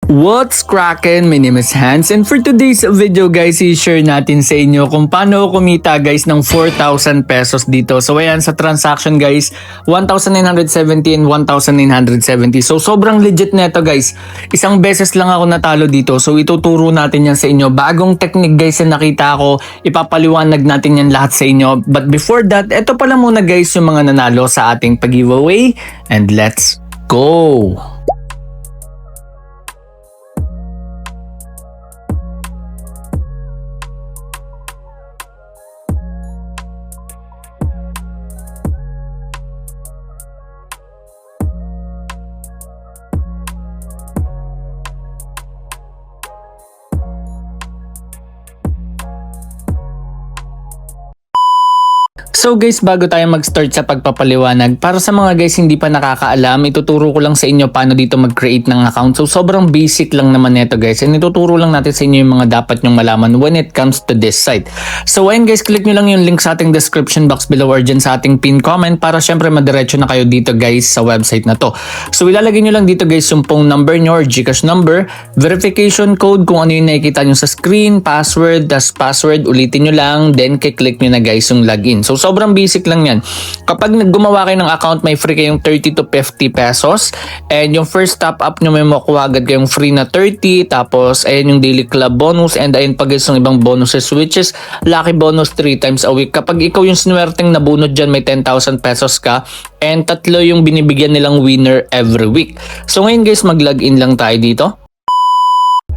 What's crackin'? My name is Hans and for today's video guys, i-share natin sa inyo kung paano kumita guys ng 4,000 pesos dito. So ayan sa transaction guys, 1,970 and 1,970. So sobrang legit neto guys. Isang beses lang ako natalo dito. So ituturo natin yan sa inyo. Bagong technique guys na nakita ko, ipapaliwanag natin yan lahat sa inyo. But before that, eto pala muna guys yung mga nanalo sa ating pag-giveaway. And let's go! So guys, bago tayo mag-start sa pagpapaliwanag, para sa mga guys hindi pa nakakaalam, ituturo ko lang sa inyo paano dito mag-create ng account. So sobrang basic lang naman nito guys, and ituturo lang natin sa inyo yung mga dapat nyong malaman when it comes to this site. So ayun guys, click nyo lang yung link sa ating description box below or dyan sa ating pin comment para syempre madiretso na kayo dito guys sa website na to. So ilalagay nyo lang dito guys yung phone number nyo or Gcash number, verification code kung ano yung nakikita nyo sa screen, password, tas password ulitin nyo lang, then kiklik nyo na guys yung login. So sobrang basic lang yan. Kapag gumawa kayo ng account, may free kayong 30 to 50 pesos. And yung first top up nyo, may makuha agad kayong free na 30. Tapos, ayun yung daily club bonus. And ayun pa guys yung ibang bonuses, which is lucky bonus 3 times a week. Kapag ikaw yung sinuwerteng nabunod dyan, may 10,000 pesos ka. And 3 yung binibigyan nilang winner every week. So ngayon guys, mag-login lang tayo dito.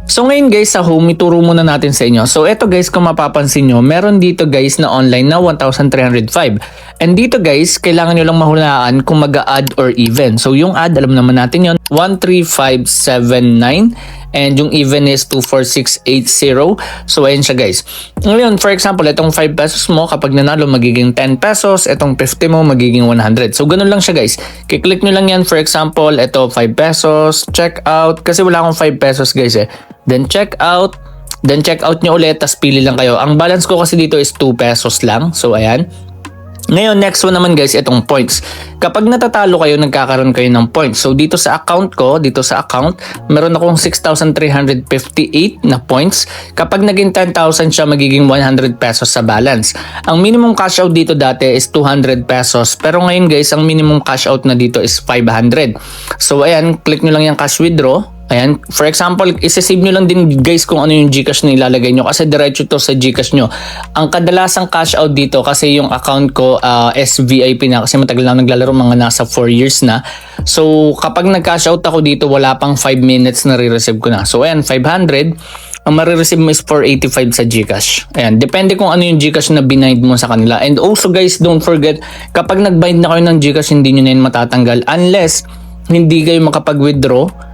So ngayon guys, sa home, ituro muna natin sa inyo. So eto guys, kung mapapansin nyo, meron dito guys na online na 1,305. And dito guys, kailangan nyo lang mahulaan kung mag-add or even. So yung add, alam naman natin yon 13579. And yung even is 24680. So ayan siya guys. Ngayon, for example, itong 5 pesos mo, kapag nanalo, magiging 10 pesos. Itong 50 mo, magiging 100. So ganun lang siya guys. Kiklik nyo lang yan. For example, ito 5 pesos, check out. Kasi wala akong 5 pesos guys eh. Then check out. Then check out nyo ulit, tas pili lang kayo. Ang balance ko kasi dito is 2 pesos lang. So ayan. Ngayon, next one naman guys, itong points. Kapag natatalo kayo, nagkakaroon kayo ng points. So dito sa account ko, meron akong 6,358 na points. Kapag naging 10,000 siya, magiging 100 pesos sa balance. Ang minimum cash out dito dati is 200 pesos. Pero ngayon guys, ang minimum cash out na dito is 500. So ayan, click nyo lang yung cash withdraw. Ayan, for example, isa-save nyo lang din guys kung ano yung Gcash na ilalagay nyo kasi diretso to sa Gcash nyo. Ang kadalasang cash out dito kasi yung account ko SVIP na kasi matagal na naglalaro, mga nasa 4 years na. So kapag nag-cash out ako dito, wala pang 5 minutes na re-receive ko na. So ayan, 500. Ang marireceive mo is 485 sa Gcash. Ayan, depende kung ano yung Gcash na binind mo sa kanila. And also guys, don't forget, kapag nagbind na kayo ng Gcash, hindi nyo na yun matatanggal unless hindi kayo makapag-withdraw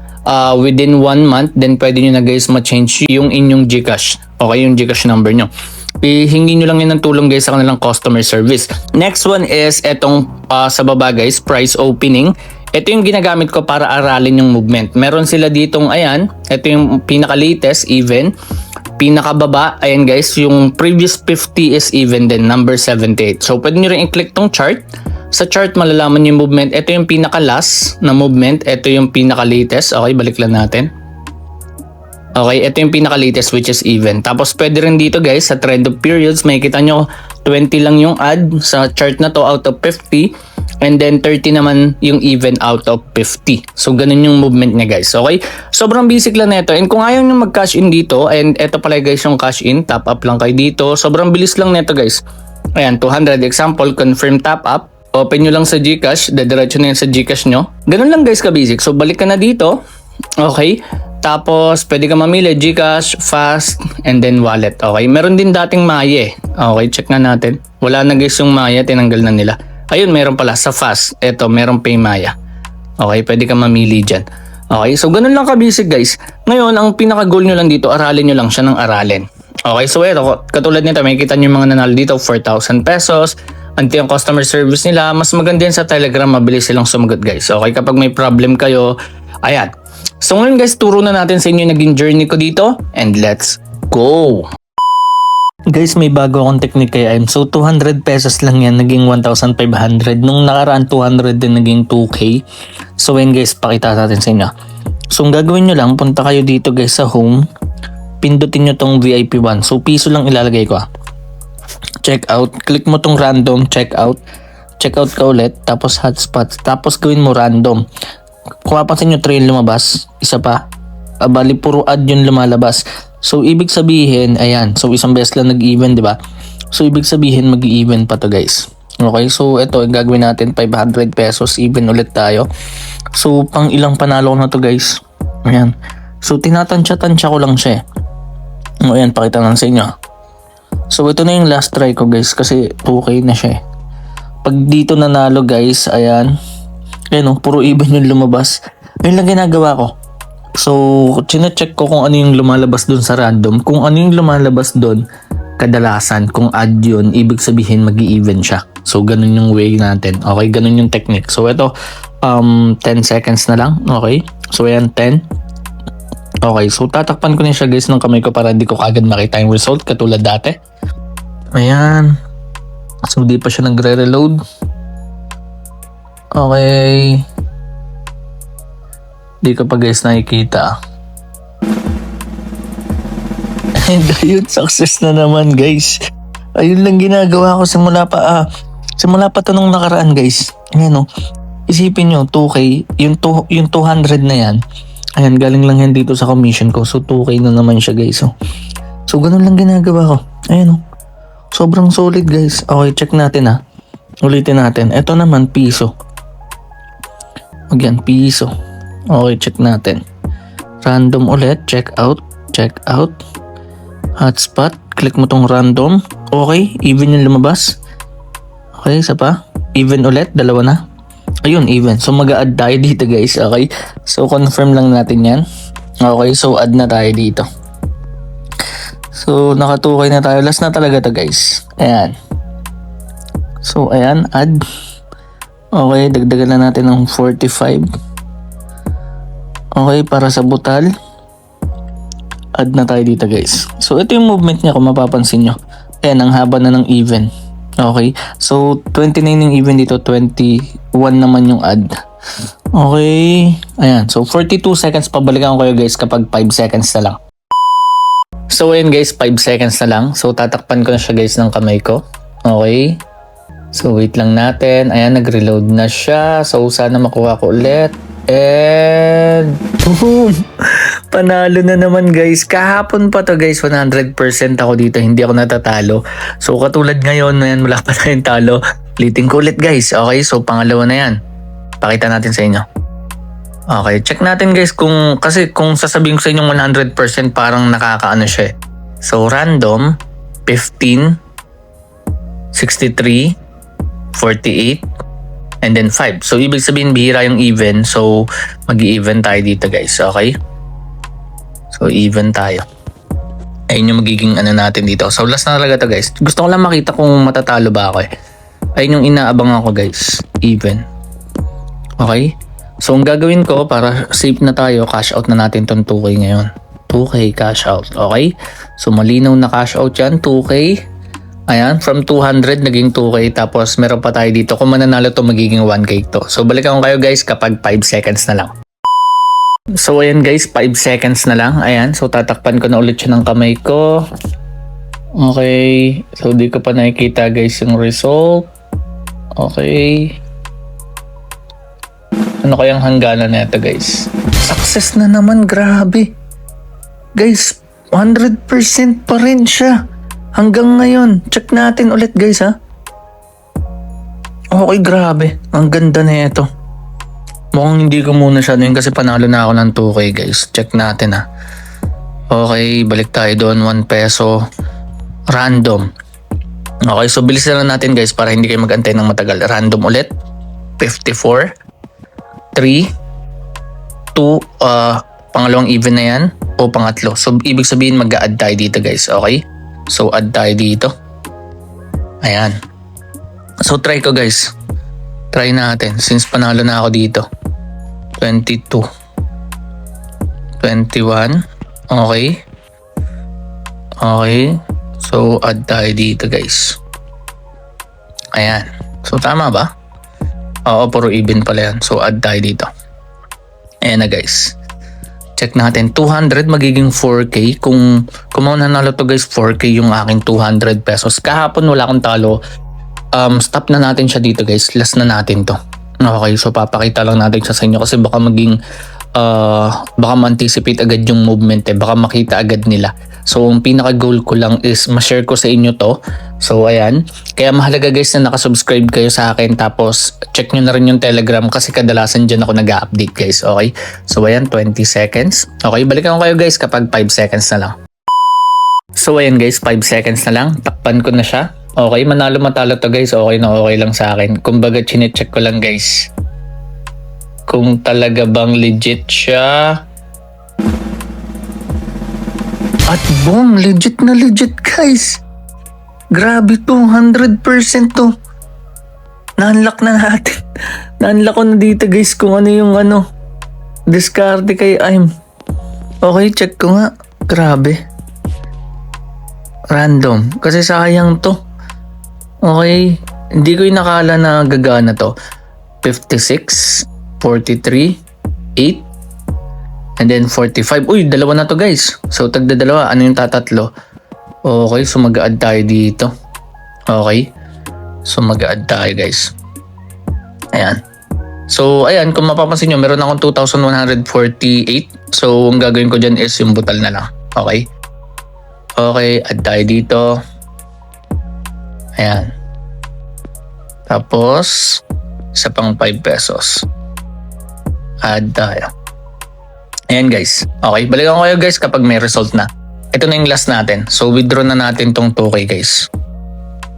within 1 month, then pwede nyo na guys ma-change yung inyong Gcash. Okay, yung Gcash number nyo. Ihingi nyo lang yun ng tulong guys sa kanilang customer service. Next one is etong sa baba guys, price opening. Ito yung ginagamit ko para aralin yung movement. Meron sila ditong, ayan, ito yung pinaka-latest, even. Pinakababa, ayan guys, yung previous 50 is even then, number 78. So, pwede nyo rin i-click tong chart. Sa chart, malalaman yung movement. Ito yung pinaka-last na movement. Ito yung pinaka-latest. Okay, balik lang natin. Okay, ito yung pinaka-latest which is even. Tapos, pwede rin dito guys, sa trend of periods, makikita nyo, 20 lang yung add sa chart na to out of 50. And then 30 naman yung even out of 50. So ganun yung movement niya guys. Okay? Sobrang basic lang nito. And kung ayaw nyo mag-cash in dito, and eto pala guys yung cash in, top up lang kayo dito. Sobrang bilis lang nito guys. Ayan, 200 example, confirm top up. Open nyo lang sa Gcash, dediretso na yan sa Gcash nyo. Ganun lang guys ka-basic. So balik ka na dito. Okay? Tapos pwede ka mamili Gcash, Fast, and then wallet. Okay? Meron din dating Maya. Okay, check na natin. Wala na guys yung Maya, tinanggal na nila. Ayun, meron pala sa Fast. Ito, meron PayMaya. Okay, pwede ka mamili dyan. Okay, so ganun lang ka-basic guys. Ngayon, ang pinaka-goal nyo lang dito, aralin nyo lang siya ng aralin. Okay, so ito, katulad nito, may kita nyo yung mga nanalo dito, 4,000 pesos. Anti ang customer service nila. Mas maganda yan sa Telegram, mabilis silang sumagot guys. Okay, kapag may problem kayo, ayan. So ngayon guys, turo na natin sa inyo yung naging journey ko dito. And let's go! Guys, may bago akong technique kay IM. So, 200 pesos lang yan, naging 1,500. Nung nakaraan, 200 din, naging 2K. So, yun guys, pakita natin sa inyo. So ang gagawin nyo lang, punta kayo dito guys sa home. Pindutin nyo tong VIP 1. So piso lang ilalagay ko. Check out. Click mo tong random, check out. Check out ka ulit. Tapos hotspot. Tapos gawin mo random. Kung mapansin nyo, trail lumabas. Isa pa. Bali, puro ad yung lumalabas. So ibig sabihin, ayan. So isang beses lang nag-even, di ba? So ibig sabihin, mag-even pa to guys. Okay, so ito, gagawin natin 500 pesos. Even ulit tayo. So pang ilang panalo na to guys. Ayan. So tinatansya-tansya ko lang siya. Ayan, pakita lang sa inyo. So ito na yung last try ko guys. Kasi 2K na siya. Pag dito nanalo guys, ayan. Ayan puro even yung lumabas. Ayun lang ginagawa ko. So, chine-check ko kung ano yung lumalabas dun sa random. Kung ano yung lumalabas dun, kadalasan, kung add yun, ibig sabihin mag-i-even siya. So, ganun yung way natin. Okay, ganun yung technique. So, ito, 10 seconds na lang. Okay, so ayan, 10. Okay, so tatakpan ko na siya guys ng kamay ko para hindi ko kaagad makita yung result katulad dati. Ayan. So, di pa siya nagre-reload. Okay. Di ko pa guys nakikita. And ayun, success na naman guys. Ayun lang ginagawa ko simula pa to nung nakaraan guys. Ayan isipin nyo, 2K, yung 200 na yan. Ayan, galing lang yan dito sa commission ko. So 2K na naman siya guys. So ganun lang ginagawa ko. Ayan sobrang solid guys. Okay, check natin ulitin natin. Ito naman, piso. Again, piso. Okay, check natin. Random ulit, check out. Hotspot, click mo tong random. Okay, even yung lumabas. Okay, isa pa. Even ulit, dalawa na. Ayun, even. So mag-a-add tayo dito guys, okay? So confirm lang natin yan. Okay, so add na tayo dito. So nakatukay na tayo. Last na talaga to guys. Ayan. So ayan, add. Okay, dagdagan na natin ng 45. Okay, para sa butal, add na tayo dito guys. So ito yung movement niya kung mapapansin nyo. Ayan, ang haba na ng even. Okay, so 29 yung even dito, 21 naman yung add. Okay, ayan. So 42 seconds, pabalikan ko kayo guys kapag 5 seconds na lang. So ayan guys, 5 seconds na lang. So tatakpan ko na siya guys ng kamay ko. Okay. So wait lang natin. Ayan, nag-reload na siya. So sana makuha ko ulit. And boom! Panalo na naman guys. Kahapon pa to guys, 100% ako dito. Hindi ako natatalo. So katulad ngayon, ayan, wala pa tayong talo. Ulitin ko ulit guys. Okay, so pangalawa na yan. Pakita natin sa inyo. Okay, check natin guys kasi kung sasabihin ko sa inyong 100% parang nakakaano siya. So random, 15, 63, 48, and then 5. So ibig sabihin bihira yung even. So mag-i-even tayo dito guys. Okay? So even tayo. Ayun yung magiging ano natin dito. So last na talaga to guys. Gusto ko lang makita kung matatalo ba ako Ayun yung inaabangan ko guys. Even. Okay? So ang gagawin ko para safe na tayo, cash out na natin tong 2K ngayon. 2K cash out. Okay? So malinaw na cash out yan. 2K. Ayan, from 200 naging 2K, tapos meron pa tayo dito. Kung mananalo to, magiging 1K to. So balikan ko kayo guys kapag 5 seconds na lang. So ayan guys, 5 seconds na lang. Ayan, so tatakpan ko na ulit siya ng kamay ko. Okay, so di ko pa nakikita guys yung result. Okay. Ano kayang hangganan na ito guys? Success na naman, grabe. Guys, 100% pa rin siya. Hanggang ngayon, check natin ulit guys Okay, grabe. Ang ganda na ito. Mukhang hindi ko muna siya yun kasi panalo na ako ng 2K guys. Check natin Okay, balik tayo doon. 1 peso. Random. Okay, so bilisan lang natin guys para hindi kayo mag-antay ng matagal. Random ulit. 54. 3. 2. Pangalawang even na yan. O pangatlo. So ibig sabihin mag-a-add tayo dito guys. Okay? So, add tayo dito. Ayan. So, try ko guys. Try natin. Since panalo na ako dito. 22. 21. Okay. Okay. So, add tayo dito guys. Ayan. So, tama ba? Oo, puro even pala yan. So, add tayo dito. Ayan na guys. Check natin. 200 magiging 4K. Kung nanalo to guys, 4K yung aking 200 pesos. Kahapon wala akong talo. Stop na natin siya dito guys. Last na natin to. Okay, so papakita lang natin siya sa inyo kasi baka maging baka ma-anticipate agad yung movement baka makita agad nila. So ang pinaka goal ko lang is ma-share ko sa inyo to. So ayan, kaya mahalaga guys na nakasubscribe kayo sa akin, tapos check nyo na rin yung Telegram kasi kadalasan dyan ako nag-update guys. Okay, so ayan, 20 seconds. Okay, balikan ko kayo guys kapag 5 seconds na lang. So ayan guys, 5 seconds na lang, takpan ko na siya. Okay, manalo matalo to guys, okay na okay lang sa akin. Kumbaga chinecheck ko lang guys kung talaga bang legit siya. At boom, legit na legit guys. Grabe to, 100% to. Na-unlock na natin. Na-unlock ko na dito guys kung ano yung diskarte kay AIM. Okay, check ko nga. Grabe. Random. Kasi sayang to. Okay, hindi ko inakala na gagana to. 56, 43, 8, and then 45. Uy, dalawa na to guys. So tagda dalawa, ano yung tatatlo? Okay, so mag-a-add tayo dito. Okay, so mag-a-add tayo guys. Ayan. So ayan, kung mapapansin nyo, meron akong 2,148. So ang gagawin ko dyan is yung butal na lang. Okay. Okay, add tayo dito. Ayan. Tapos isa pang 5 pesos. Add tayo. Ayan guys. Okay, balikan ko kayo guys kapag may result na. Ito na yung last natin. So withdraw na natin tong 2K guys.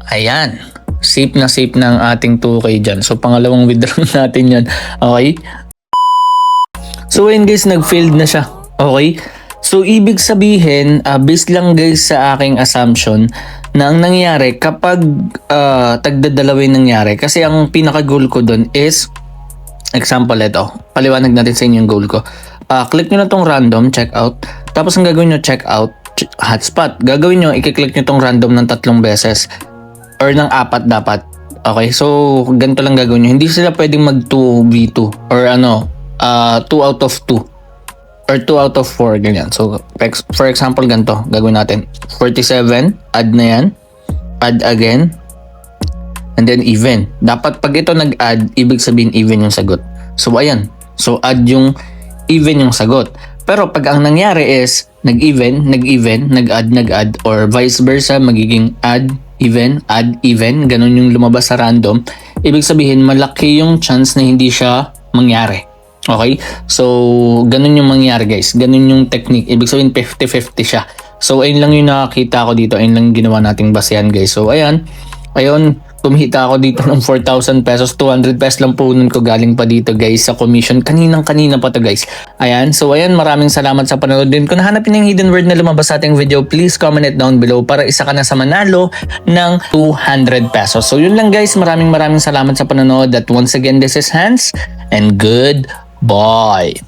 Ayan. Safe na ang ating 2K dyan. So pangalawang withdraw natin yan. Okay. So ayan guys, nag-failed na siya. Okay. So ibig sabihin, based lang guys sa aking assumption na ang nangyari kapag tagdadalawin nangyari. Kasi ang pinaka-goal ko dun is, example ito, paliwanag natin sa inyo yung goal ko. Click nyo na tong random, check out. Tapos ang gagawin nyo, check out, hotspot. Gagawin nyo, i-click nyo tong random ng 3 beses. Or ng 4 dapat. Okay, so ganito lang gagawin nyo. Hindi sila pwedeng mag 2v2 or 2 out of 2. Or 2 out of 4, ganyan. So for example, ganito, gagawin natin. 47, add na yan. Add again. And then even. Dapat pag ito nag-add, ibig sabihin even yung sagot. So ayan. So add yung even yung sagot. Pero pag ang nangyari is nag-even, nag-add, or vice versa, magiging add, even, ganun yung lumabas sa random. Ibig sabihin, malaki yung chance na hindi siya mangyari. Okay? So, ganun yung mangyari guys. Ganun yung technique. Ibig sabihin, 50-50 siya. So, ayun lang yung nakakita ko dito. Ayun lang yung ginawa nating basehan guys. So, ayan. Ayun. Kumita ako dito ng 4,000 pesos. 200 pesos lang punan ko galing pa dito guys sa commission. Kanina pa to guys. Ayan. So ayan, maraming salamat sa panonood din. Kung nahanapin yung hidden word na lumabas sa ating video, please comment it down below para isa ka na sa manalo ng 200 pesos. So yun lang guys. Maraming salamat sa panonood. At once again, this is Hans and goodbye.